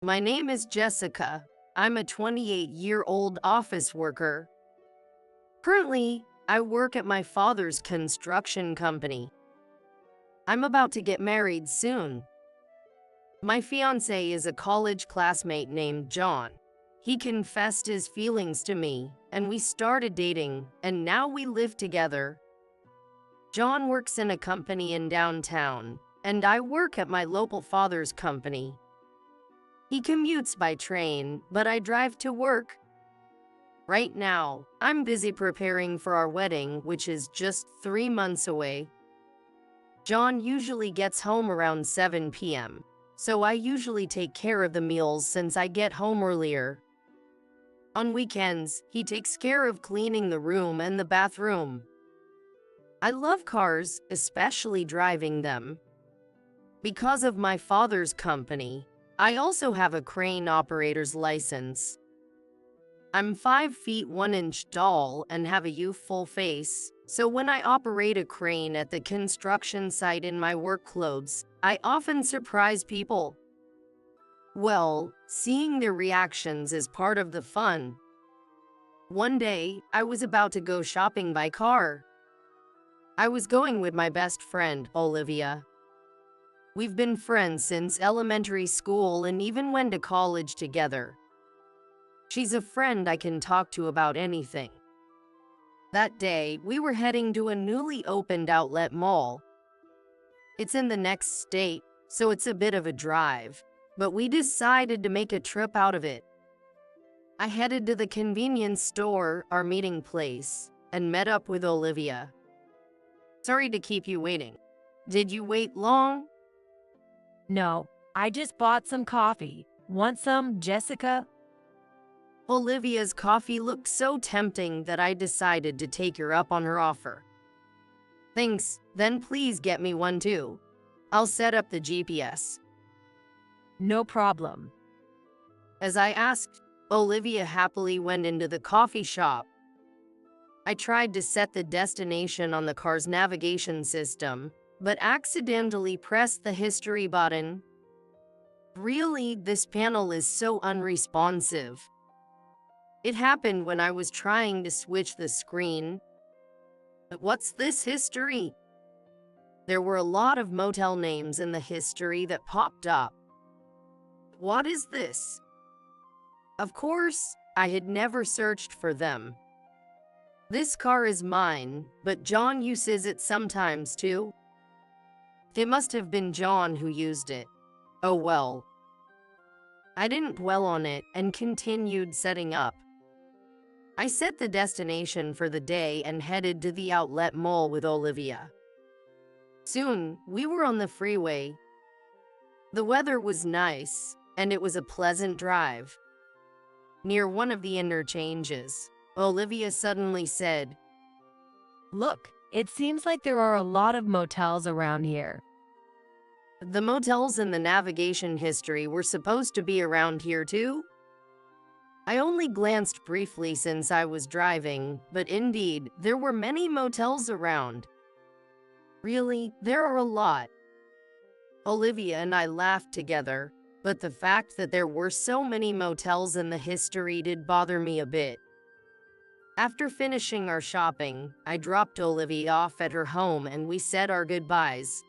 My name is Jessica. I'm a 28-year-old office worker. Currently, I work at my father's construction company. I'm about to get married soon. My fiancé is a college classmate named John. He confessed his feelings to me, and we started dating, and now we live together. John works in a company in downtown, and I work at my local father's company. He commutes by train, but I drive to work. Right now, I'm busy preparing for our wedding, which is just 3 months away. John usually gets home around 7 p.m., so I usually take care of the meals since I get home earlier. On weekends, he takes care of cleaning the room and the bathroom. I love cars, especially driving them. Because of my father's company, I also have a crane operator's license. I'm 5 feet 1 inch tall and have a youthful face, so when I operate a crane at the construction site in my work clothes, I often surprise people. Well, seeing their reactions is part of the fun. One day, I was about to go shopping by car. I was going with my best friend, Olivia. We've been friends since elementary school and even went to college together. She's a friend I can talk to about anything. That day, we were heading to a newly opened outlet mall. It's in the next state, so it's a bit of a drive, but we decided to make a trip out of it. I headed to the convenience store, our meeting place, and met up with Olivia. Sorry to keep you waiting. Did you wait long? No, I just bought some coffee. Want some, Jessica? Olivia's coffee looked so tempting that I decided to take her up on her offer. Thanks, then please get me one too. I'll set up the GPS. No problem. As I asked, Olivia happily went into the coffee shop. I tried to set the destination on the car's navigation system, but accidentally pressed the history button. Really, this panel is so unresponsive. It happened when I was trying to switch the screen. But what's this history? There were a lot of motel names in the history that popped up. What is this? Of course, I had never searched for them. This car is mine, but John uses it sometimes too. It must have been John who used it. Oh well. I didn't dwell on it and continued setting up. I set the destination for the day and headed to the outlet mall with Olivia. Soon, we were on the freeway. The weather was nice, and it was a pleasant drive. Near one of the interchanges, Olivia suddenly said, Look, it seems like there are a lot of motels around here. "The motels in the navigation history were supposed to be around here too?" I only glanced briefly since I was driving, but indeed, there were many motels around. Really, there are a lot. Olivia and I laughed together, but the fact that there were so many motels in the history did bother me a bit. After finishing our shopping, I dropped Olivia off at her home and we said our goodbyes.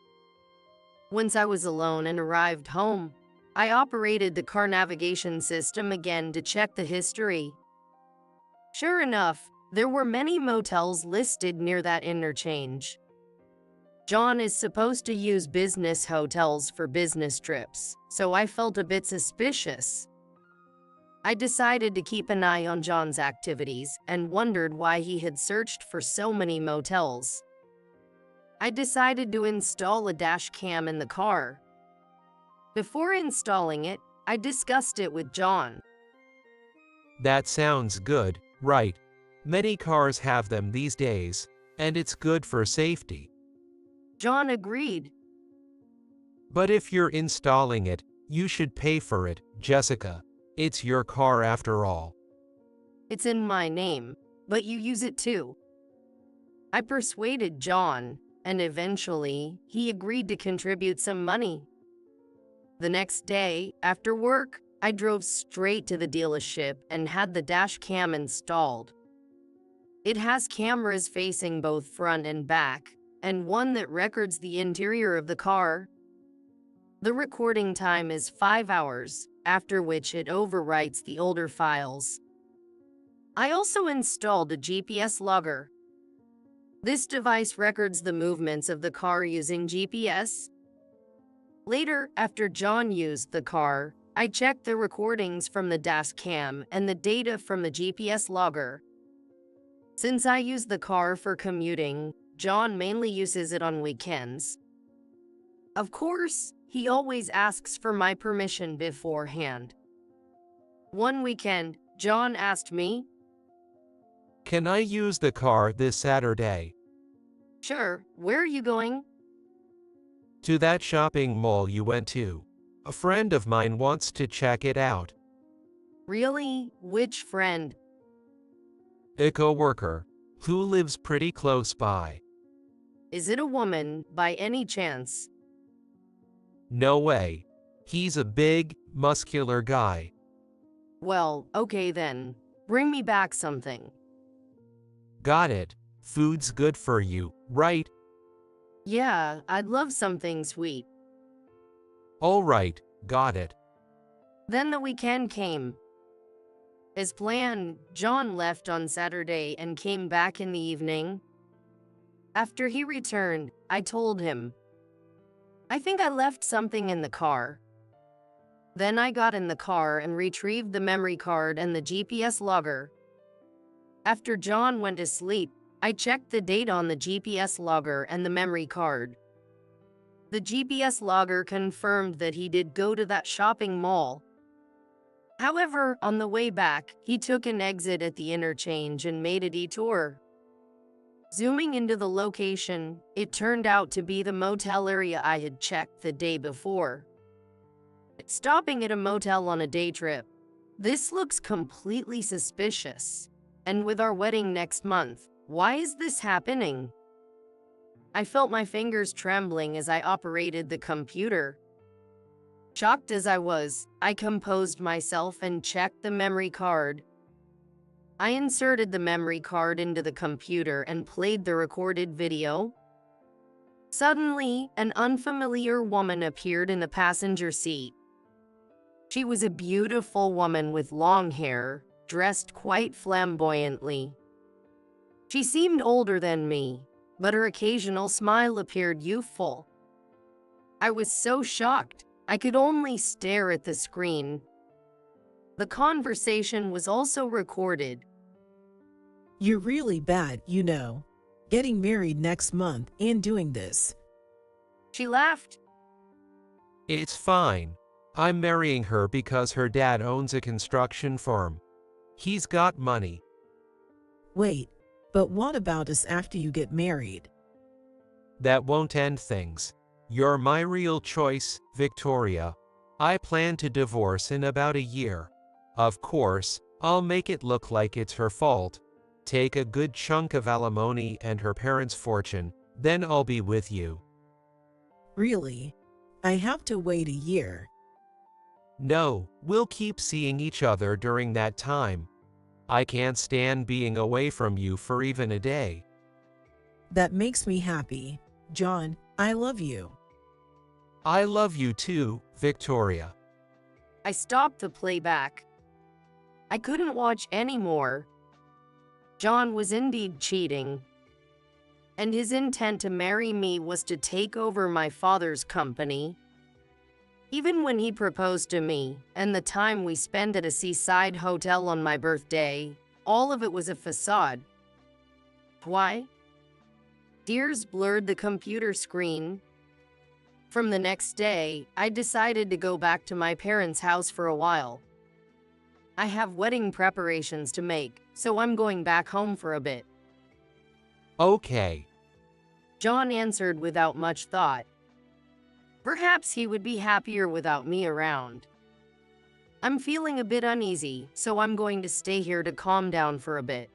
Once I was alone and arrived home, I operated the car navigation system again to check the history. Sure enough, there were many motels listed near that interchange. John is supposed to use business hotels for business trips, so I felt a bit suspicious. I decided to keep an eye on John's activities and wondered why he had searched for so many motels. I decided to install a dash cam in the car. Before installing it, I discussed it with John. That sounds good, right? Many cars have them these days, and it's good for safety. John agreed. But if you're installing it, you should pay for it, Jessica. It's your car after all. It's in my name, but you use it too. I persuaded John, and eventually, he agreed to contribute some money. The next day, after work, I drove straight to the dealership and had the dash cam installed. It has cameras facing both front and back, and one that records the interior of the car. The recording time is 5 hours, after which it overwrites the older files. I also installed a GPS logger. This device records the movements of the car using GPS. Later, after John used the car, I checked the recordings from the dash cam and the data from the GPS logger. Since I use the car for commuting, John mainly uses it on weekends. Of course, he always asks for my permission beforehand. One weekend, John asked me, Can I use the car this Saturday? "Sure, where are you going?" To that shopping mall you went to. A friend of mine wants to check it out. "Really? Which friend?" A coworker who lives pretty close by. "Is it a woman, by any chance?" No way. He's a big, muscular guy. "Well, okay then. Bring me back something." Got it. Food's good for you, right? "Yeah, I'd love something sweet." All right, got it. Then the weekend came. As planned, John left on Saturday and came back in the evening. After he returned, I told him, "I think I left something in the car." Then I got in the car and retrieved the memory card and the GPS logger. After John went to sleep, I checked the date on the GPS logger and the memory card. The GPS logger confirmed that he did go to that shopping mall. However, on the way back, he took an exit at the interchange and made a detour. Zooming into the location, it turned out to be the motel area I had checked the day before. Stopping at a motel on a day trip. This looks completely suspicious. And with our wedding next month, why is this happening? I felt my fingers trembling as I operated the computer. Shocked as I was, I composed myself and checked the memory card. I inserted the memory card into the computer and played the recorded video. Suddenly, an unfamiliar woman appeared in the passenger seat. She was a beautiful woman with long hair, dressed quite flamboyantly. She seemed older than me, but her occasional smile appeared youthful. I was so shocked, I could only stare at the screen. The conversation was also recorded. "You're really bad, you know. Getting married next month and doing this." She laughed. It's fine. I'm marrying her because her dad owns a construction firm. He's got money. "Wait, but what about us after you get married?" That won't end things. You're my real choice, Victoria. I plan to divorce in about a year. Of course, I'll make it look like it's her fault. Take a good chunk of alimony and her parents' fortune, then I'll be with you. "Really? I have to wait a year." No, we'll keep seeing each other during that time. I can't stand being away from you for even a day. "That makes me happy. John, I love you." I love you too, Victoria. I stopped the playback. I couldn't watch anymore. John was indeed cheating. And his intent to marry me was to take over my father's company. Even when he proposed to me, and the time we spent at a seaside hotel on my birthday, all of it was a facade. Why? Tears blurred the computer screen. From the next day, I decided to go back to my parents' house for a while. I have wedding preparations to make, so I'm going back home for a bit. Okay. John answered without much thought. Perhaps he would be happier without me around. I'm feeling a bit uneasy, so I'm going to stay here to calm down for a bit.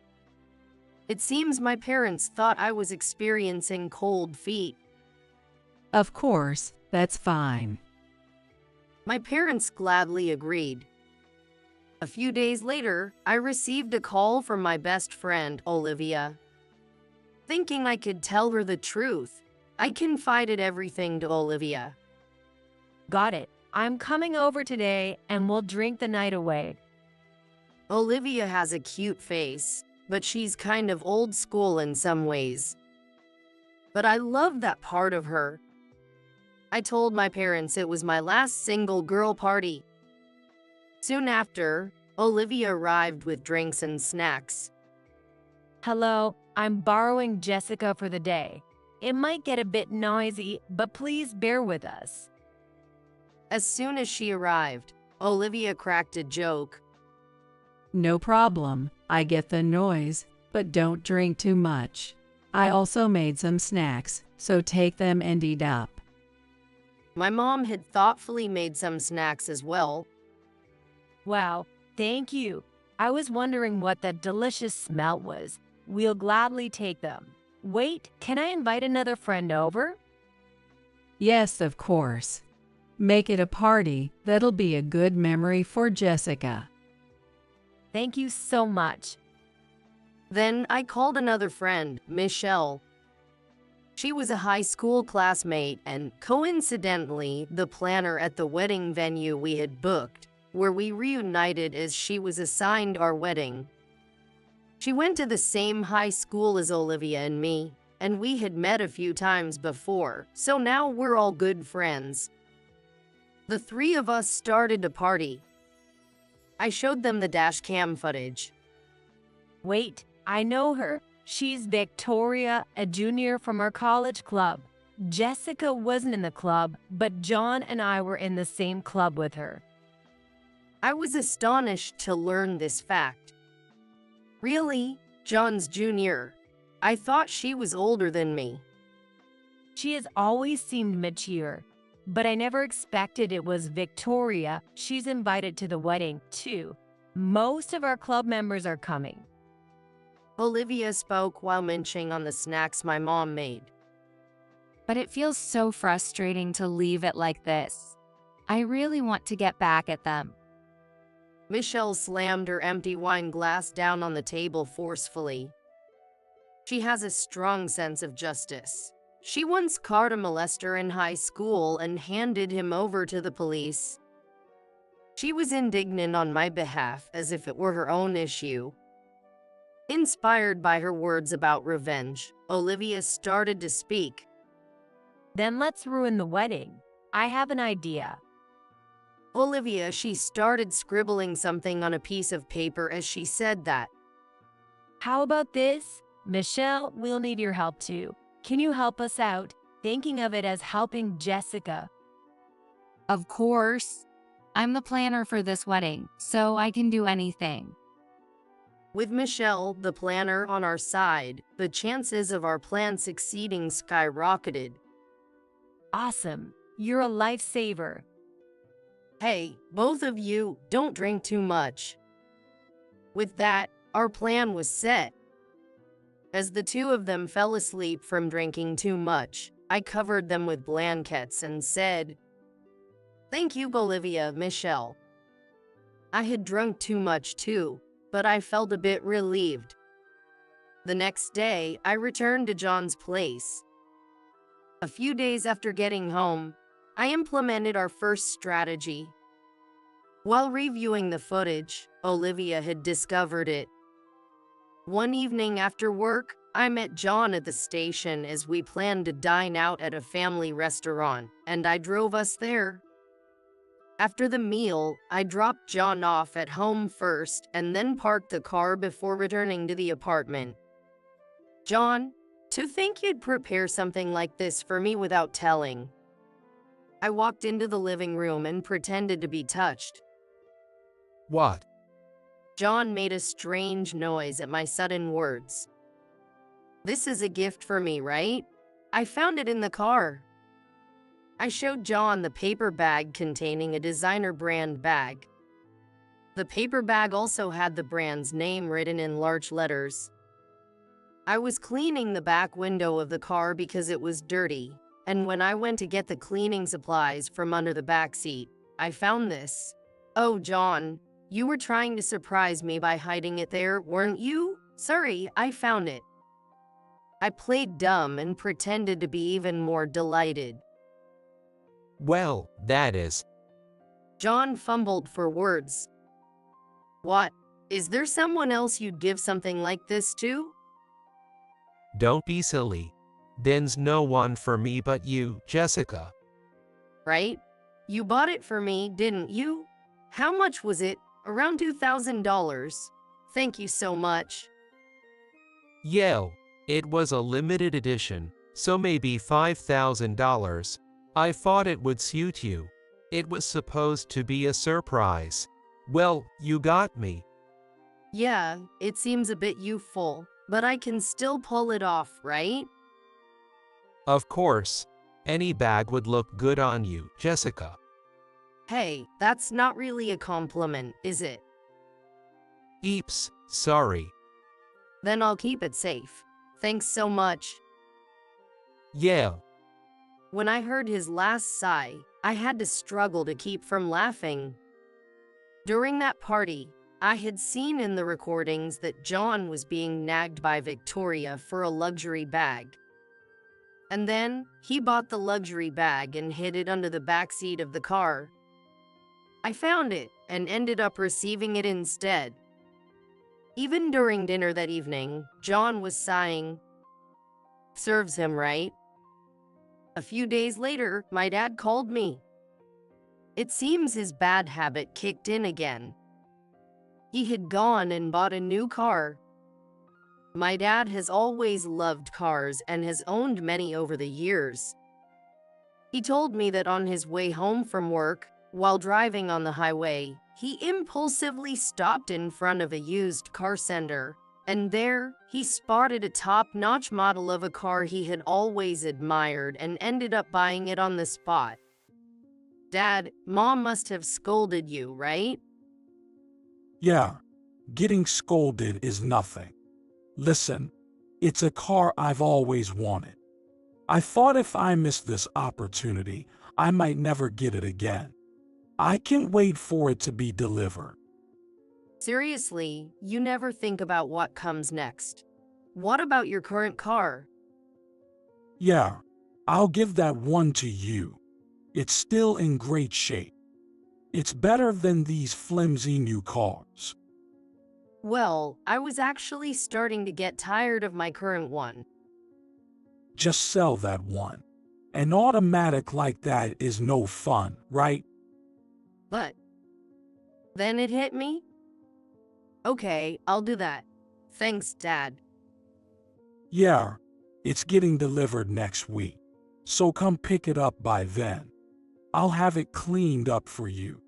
It seems my parents thought I was experiencing cold feet. Of course, that's fine. My parents gladly agreed. A few days later, I received a call from my best friend, Olivia. Thinking I could tell her the truth, I confided everything to Olivia. Got it. I'm coming over today and we'll drink the night away. Olivia has a cute face, but she's kind of old school in some ways. But I love that part of her. I told my parents it was my last single girl party. Soon after, Olivia arrived with drinks and snacks. Hello, I'm borrowing Jessica for the day. It might get a bit noisy, but please bear with us. As soon as she arrived, Olivia cracked a joke. No problem, I get the noise, but don't drink too much. I also made some snacks, so take them and eat up. My mom had thoughtfully made some snacks as well. Wow, thank you. I was wondering what that delicious smell was. We'll gladly take them. Wait, can I invite another friend over? Yes, of course. Make it a party. That'll be a good memory for Jessica. Thank you so much. Then I called another friend, Michelle. She was a high school classmate and, coincidentally, the planner at the wedding venue we had booked, where we reunited as she was assigned our wedding. She went to the same high school as Olivia and me, and we had met a few times before, so now we're all good friends. The three of us started to party. I showed them the dash cam footage. Wait, I know her. She's Victoria, a junior from our college club. Jessica wasn't in the club, but John and I were in the same club with her. I was astonished to learn this fact. Really? John's junior? I thought she was older than me. She has always seemed mature, but I never expected it was Victoria. She's invited to the wedding, too. Most of our club members are coming. Olivia spoke while munching on the snacks my mom made. But it feels so frustrating to leave it like this. I really want to get back at them. Michelle slammed her empty wine glass down on the table forcefully. She has a strong sense of justice. She once caught a molester in high school and handed him over to the police. She was indignant on my behalf as if it were her own issue. Inspired by her words about revenge, Olivia started to speak. Then let's ruin the wedding. I have an idea. Olivia, she started scribbling something on a piece of paper as she said that. How about this? Michelle, we'll need your help too. Can you help us out? Thinking of it as helping Jessica. Of course. I'm the planner for this wedding, so I can do anything. With Michelle, the planner, on our side, the chances of our plan succeeding skyrocketed. Awesome. You're a lifesaver. Hey, both of you, don't drink too much. With that, our plan was set. As the two of them fell asleep from drinking too much, I covered them with blankets and said, "Thank you, Olivia, Michelle." I had drunk too much too, but I felt a bit relieved. The next day, I returned to John's place. A few days after getting home, I implemented our first strategy. While reviewing the footage, Olivia had discovered it. One evening after work, I met John at the station as we planned to dine out at a family restaurant, and I drove us there. After the meal, I dropped John off at home first and then parked the car before returning to the apartment. John, to think you'd prepare something like this for me without telling. I walked into the living room and pretended to be touched. What? John made a strange noise at my sudden words. This is a gift for me, right? I found it in the car. I showed John the paper bag containing a designer brand bag. The paper bag also had the brand's name written in large letters. I was cleaning the back window of the car because it was dirty, and when I went to get the cleaning supplies from under the back seat, I found this. Oh, John, You were trying to surprise me by hiding it there, weren't you? Sorry, I found it. I played dumb and pretended to be even more delighted. Well, that is. John fumbled for words. What? Is there someone else you'd give something like this to? Don't be silly. There's no one for me but you, Jessica. Right? You bought it for me, didn't you? How much was it? Around $2,000. Thank you so much. Yeah, it was a limited edition, so maybe $5,000. I thought it would suit you. It was supposed to be a surprise. Well, you got me. Yeah, it seems a bit youthful, but I can still pull it off, right? Of course. Any bag would look good on you, Jessica. Hey, that's not really a compliment, is it? Eeps, sorry. Then I'll keep it safe. Thanks so much. Yeah. When I heard his last sigh, I had to struggle to keep from laughing. During that party, I had seen in the recordings that John was being nagged by Victoria for a luxury bag. And then, he bought the luxury bag and hid it under the backseat of the car. I found it and ended up receiving it instead. Even during dinner that evening, John was sighing. Serves him right. A few days later, my dad called me. It seems his bad habit kicked in again. He had gone and bought a new car. My dad has always loved cars and has owned many over the years. He told me that on his way home from work, while driving on the highway, he impulsively stopped in front of a used car center, and there, he spotted a top-notch model of a car he had always admired and ended up buying it on the spot. Dad, Mom must have scolded you, right? Yeah, getting scolded is nothing. Listen, it's a car I've always wanted. I thought if I missed this opportunity, I might never get it again. I can't wait for it to be delivered. Seriously, you never think about what comes next. What about your current car? Yeah, I'll give that one to you. It's still in great shape. It's better than these flimsy new cars. Well, I was actually starting to get tired of my current one. Just sell that one. An automatic like that is no fun, right? But then it hit me. Okay, I'll do that. Thanks, Dad. Yeah, it's getting delivered next week, so come pick it up by then. I'll have it cleaned up for you.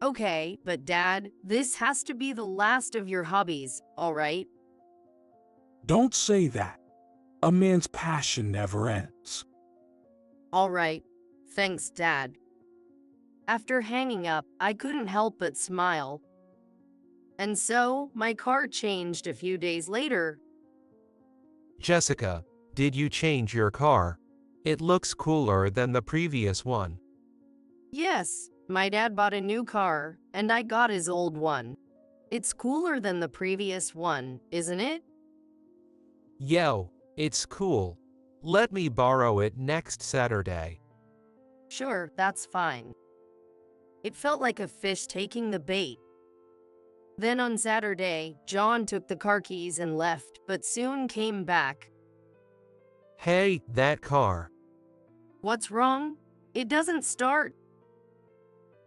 Okay, but Dad, this has to be the last of your hobbies, all right? Don't say that. A man's passion never ends. All right. Thanks, Dad. After hanging up, I couldn't help but smile. And so, my car changed a few days later. Jessica, did you change your car? It looks cooler than the previous one. Yes, my dad bought a new car, and I got his old one. It's cooler than the previous one, isn't it? Yo, it's cool. Let me borrow it next Saturday. Sure, that's fine. It felt like a fish taking the bait. Then on Saturday, John took the car keys and left, but soon came back. Hey, that car. What's wrong? It doesn't start.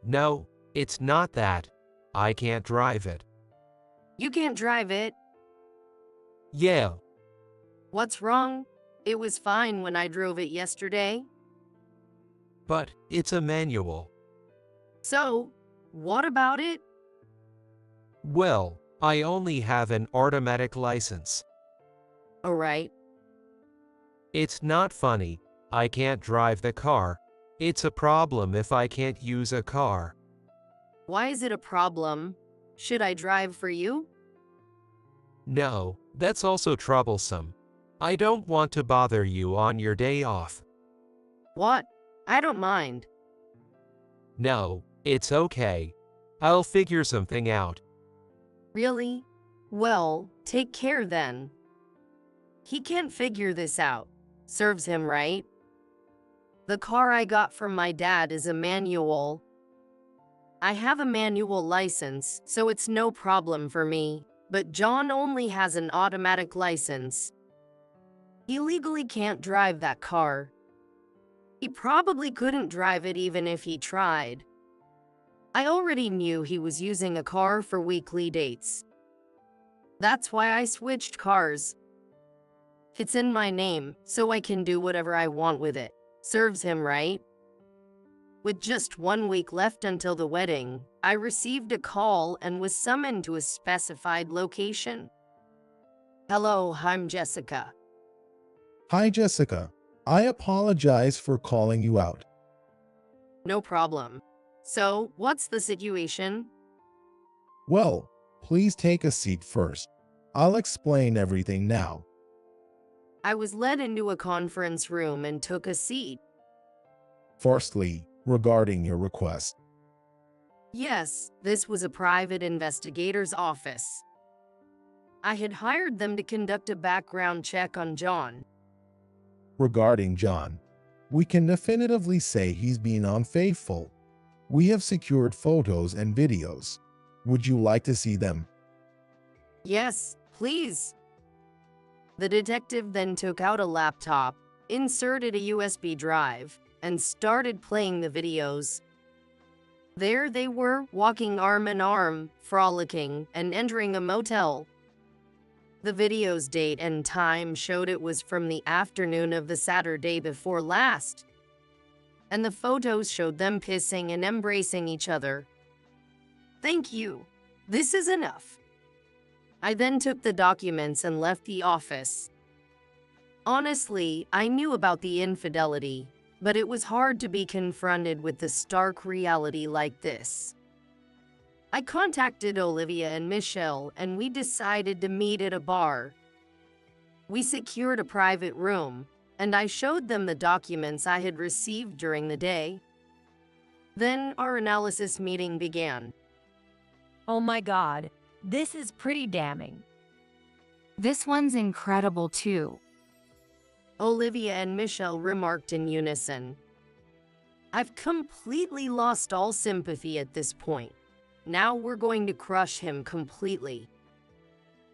No, it's not that. I can't drive it. You can't drive it. Yeah, What's wrong? It was fine when I drove it yesterday. but it's a manual. So, what about it? Well, I only have an automatic license. Alright. It's not funny. I can't drive the car. It's a problem if I can't use a car. Why is it a problem? Should I drive for you? No, that's also troublesome. I don't want to bother you on your day off. What? I don't mind. No, it's okay. I'll figure something out. Really? Well, take care then. He can't figure this out. Serves him right. The car I got from my dad is a manual. I have a manual license, so it's no problem for me, but John only has an automatic license. He legally can't drive that car. He probably couldn't drive it even if he tried. I already knew he was using a car for weekly dates. That's why I switched cars. It's in my name, so I can do whatever I want with it. Serves him right. With just 1 week left until the wedding, I received a call and was summoned to a specified location. Hello, I'm Jessica. Hi, Jessica. I apologize for calling you out. No problem. So, what's the situation? Well, please take a seat first. I'll explain everything now. I was led into a conference room and took a seat. Firstly, regarding your request. Yes, this was a private investigator's office. I had hired them to conduct a background check on John. Regarding John, we can definitively say he's been unfaithful. We have secured photos and videos. Would you like to see them? Yes, please. The detective then took out a laptop, inserted a USB drive, and started playing the videos. There they were, walking arm in arm, frolicking, and entering a motel. The video's date and time showed it was from the afternoon of the Saturday before last. And the photos showed them kissing and embracing each other. Thank you. This is enough. I then took the documents and left the office. Honestly, I knew about the infidelity, but it was hard to be confronted with the stark reality like this. I contacted Olivia and Michelle, and we decided to meet at a bar. We secured a private room, and I showed them the documents I had received during the day. Then our analysis meeting began. Oh my God, this is pretty damning. This one's incredible too. Olivia and Michelle remarked in unison. I've completely lost all sympathy at this point. Now we're going to crush him completely.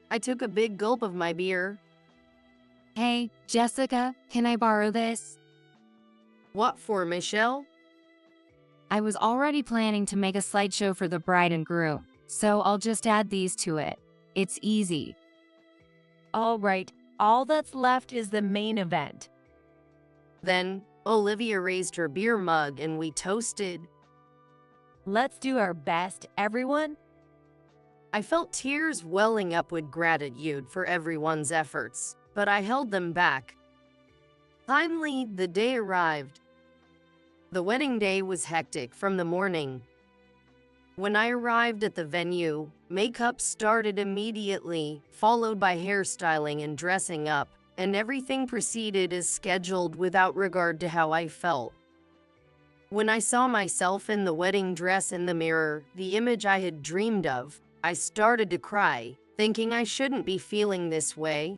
I took a big gulp of my beer. Hey, Jessica, can I borrow this? What for, Michelle? I was already planning to make a slideshow for the bride and groom, so I'll just add these to it. It's easy. All right, all that's left is the main event. Then Olivia raised her beer mug and we toasted. Let's do our best, everyone. I felt tears welling up with gratitude for everyone's efforts, but I held them back. Finally, the day arrived. The wedding day was hectic from the morning. When I arrived at the venue, makeup started immediately, followed by hairstyling and dressing up, and everything proceeded as scheduled without regard to how I felt. When I saw myself in the wedding dress in the mirror, the image I had dreamed of, I started to cry, thinking I shouldn't be feeling this way.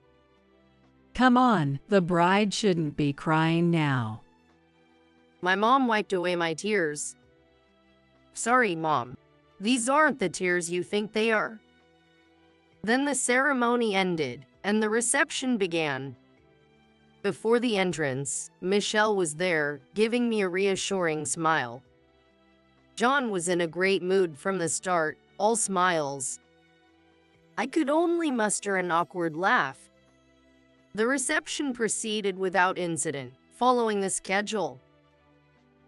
Come on, the bride shouldn't be crying now. My mom wiped away my tears. Sorry, Mom. These aren't the tears you think they are. Then the ceremony ended, and the reception began. Before the entrance, Michelle was there, giving me a reassuring smile. John was in a great mood from the start, all smiles. I could only muster an awkward laugh. The reception proceeded without incident, following the schedule.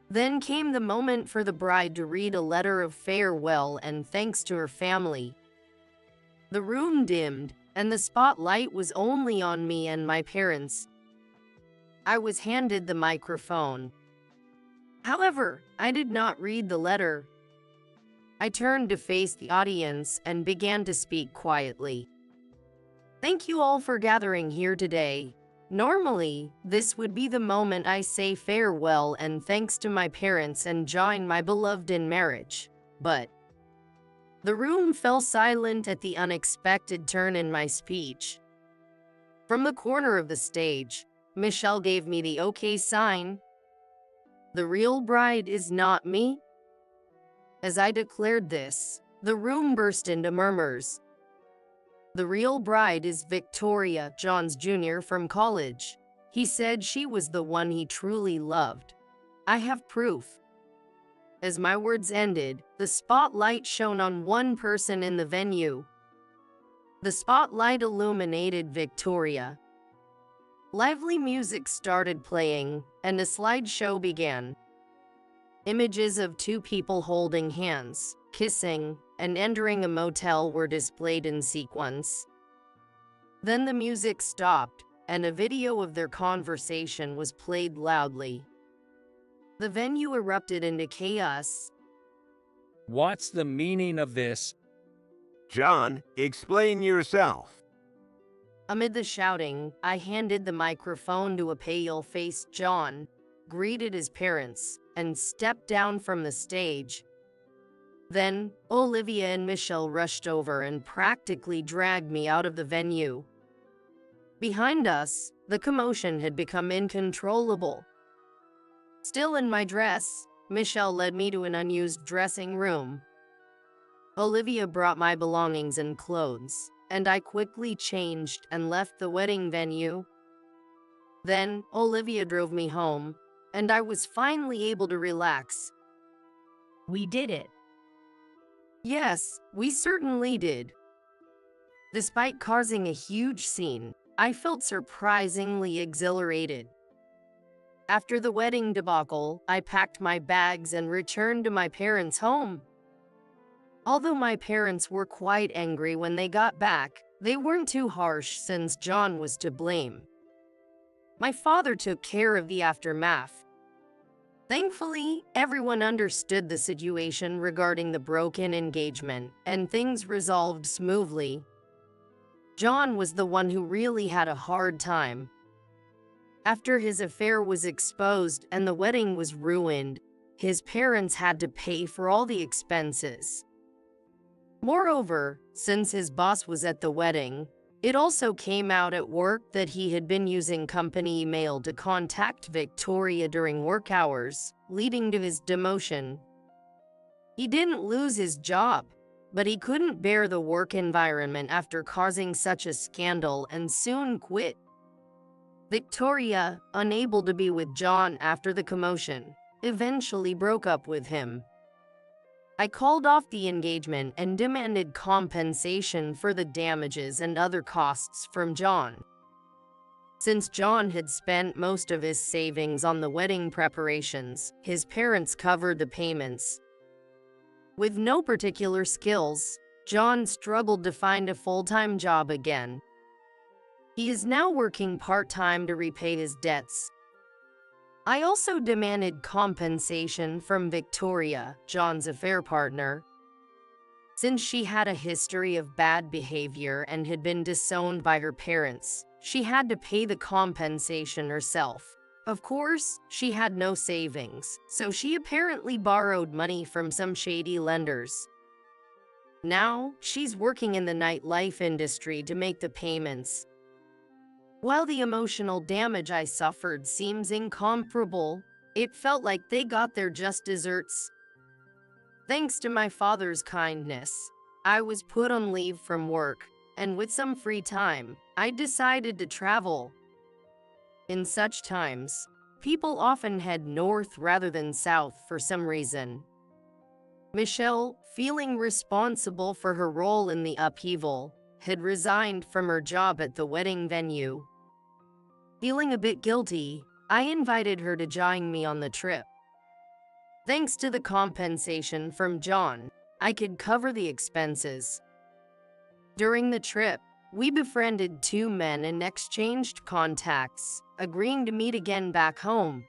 Then came the moment for the bride to read a letter of farewell and thanks to her family. The room dimmed, and the spotlight was only on me and my parents. I was handed the microphone. However, I did not read the letter. I turned to face the audience and began to speak quietly. Thank you all for gathering here today. Normally, this would be the moment I say farewell and thanks to my parents and join my beloved in marriage. But The room fell silent at the unexpected turn in my speech. From the corner of the stage, Michelle gave me the okay sign. The real bride is not me. As I declared this, the room burst into murmurs. The real bride is Victoria, John's junior from college. He said she was the one he truly loved. I have proof. As my words ended, the spotlight shone on one person in the venue. The spotlight illuminated Victoria. Lively music started playing, and a slideshow began. Images of two people holding hands, kissing, and entering a motel were displayed in sequence. Then the music stopped, and a video of their conversation was played loudly. The venue erupted into chaos. What's the meaning of this? John, explain yourself. Amid the shouting, I handed the microphone to a pale-faced John, greeted his parents, and stepped down from the stage. Then, Olivia and Michelle rushed over and practically dragged me out of the venue. Behind us, the commotion had become incontrollable. Still in my dress, Michelle led me to an unused dressing room. Olivia brought my belongings and clothes, and I quickly changed and left the wedding venue. Then, Olivia drove me home, and I was finally able to relax. We did it. Yes, we certainly did. Despite causing a huge scene, I felt surprisingly exhilarated. After the wedding debacle, I packed my bags and returned to my parents' home. Although my parents were quite angry when they got back, they weren't too harsh since John was to blame. My father took care of the aftermath. Thankfully, everyone understood the situation regarding the broken engagement, and things resolved smoothly. John was the one who really had a hard time. After his affair was exposed and the wedding was ruined, his parents had to pay for all the expenses. Moreover, since his boss was at the wedding, it also came out at work that he had been using company email to contact Victoria during work hours, leading to his demotion. He didn't lose his job, but he couldn't bear the work environment after causing such a scandal and soon quit. Victoria, unable to be with John after the commotion, eventually broke up with him. I called off the engagement and demanded compensation for the damages and other costs from John. Since John had spent most of his savings on the wedding preparations, his parents covered the payments. With no particular skills, John struggled to find a full-time job again. He is now working part-time to repay his debts. I also demanded compensation from Victoria, John's affair partner. Since she had a history of bad behavior and had been disowned by her parents, she had to pay the compensation herself. Of course, she had no savings, so she apparently borrowed money from some shady lenders. Now, she's working in the nightlife industry to make the payments. While the emotional damage I suffered seems incomparable, it felt like they got their just desserts. Thanks to my father's kindness, I was put on leave from work, and with some free time, I decided to travel. In such times, people often head north rather than south for some reason. Michelle, feeling responsible for her role in the upheaval, had resigned from her job at the wedding venue. Feeling a bit guilty, I invited her to join me on the trip. Thanks to the compensation from John, I could cover the expenses. During the trip, we befriended two men and exchanged contacts, agreeing to meet again back home.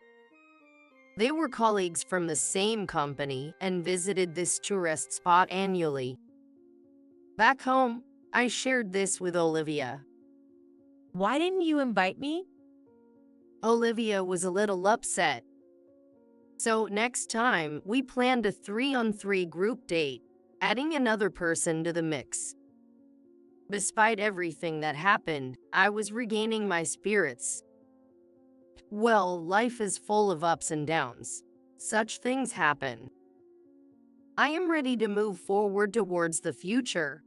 They were colleagues from the same company and visited this tourist spot annually. Back home, I shared this with Olivia. Why didn't you invite me? Olivia was a little upset. So next time, we planned a 3-on-3 group date. adding another person to the mix. Despite everything that happened, I was regaining my spirits. Well, life is full of ups and downs. Such things happen. I am ready to move forward towards the future.